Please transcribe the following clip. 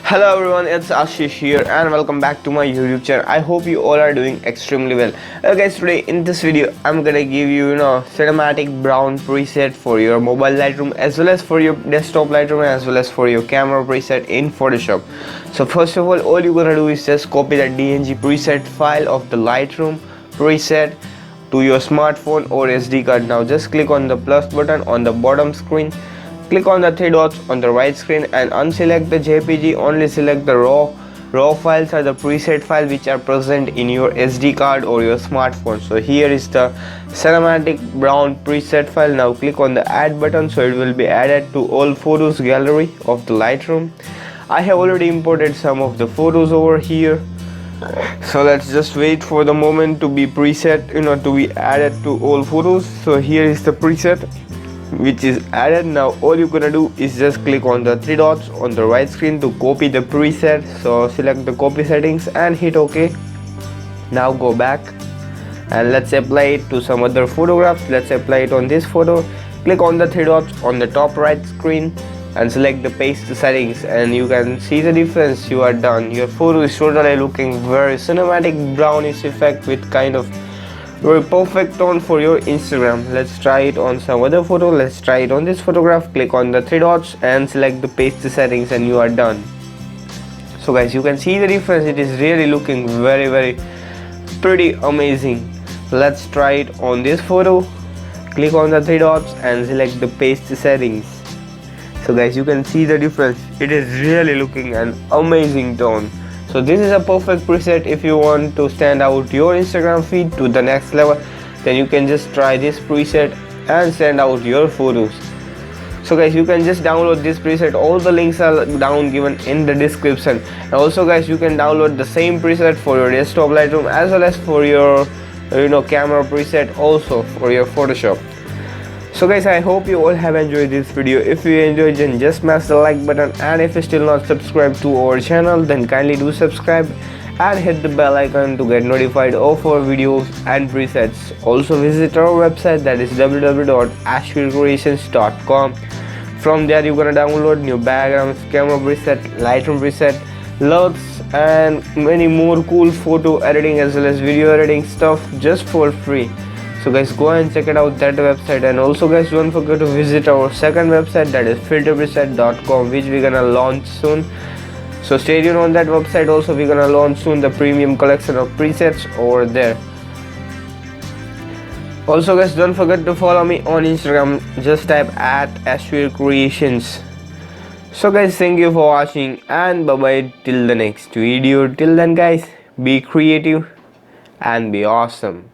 Hello everyone, it's Ashish here and welcome back to my YouTube channel. I hope you all are doing extremely well. Guys, today in this video I'm gonna give you cinematic brown preset for your mobile Lightroom as well as for your desktop Lightroom as well as for your camera preset in Photoshop. So first of all you're gonna do is just copy the DNG preset file of the Lightroom preset to your smartphone or SD card. Now just click on the plus button on the bottom screen. Click on the three dots on the right screen and unselect the JPG. Only select the raw files or the preset file which are present in your SD card or your smartphone. So here is the cinematic brown preset file. Now click on the add button so it will be added to all photos gallery of the Lightroom. I have already imported some of the photos over here. So let's just wait for the moment to be preset, to be added to all photos. So here is the preset which is added. Now all you're gonna do is just click on the three dots on the right screen to copy the preset. So select the copy settings and hit OK. Now go back and let's apply it to some other photographs. Let's apply it on this photo. Click on the three dots on the top right screen and select the paste settings, and you can see the difference. You are done. Your photo is totally looking very cinematic brownish effect with kind of very perfect tone for your Instagram. Let's try it on some other photo. Let's try it on this photograph. Click on the three dots and select the paste settings and you are done. So guys, you can see the difference. It is really looking very pretty amazing. Let's try it on this photo. Click on the three dots and select the paste settings. So guys, you can see the difference. It is really looking an amazing tone. So this is a perfect preset if you want to stand out your Instagram feed to the next level. Then you can just try this preset and send out your photos. So guys, you can just download this preset. All the links are down given in the description. And also guys, you can download the same preset for your desktop Lightroom as well as for your camera preset also for your Photoshop. So guys, I hope you all have enjoyed this video. If you enjoyed, then just smash the like button, and if you still not subscribed to our channel, then kindly do subscribe and hit the bell icon to get notified of our videos and presets. Also visit our website, that is www.ashvircreations.com. From there you're gonna download new backgrounds, camera preset, Lightroom preset, LUTs and many more cool photo editing as well as video editing stuff just for free. So guys, go and check it out, that website. And also guys, don't forget to visit our second website, that is filterpreset.com, which we're gonna launch soon. So stay tuned on that website. Also we're gonna launch soon the premium collection of presets over there. Also guys, don't forget to follow me on Instagram. Just type @ashvircreations. So guys, thank you for watching and bye bye till the next video. Till then guys, be creative and be awesome.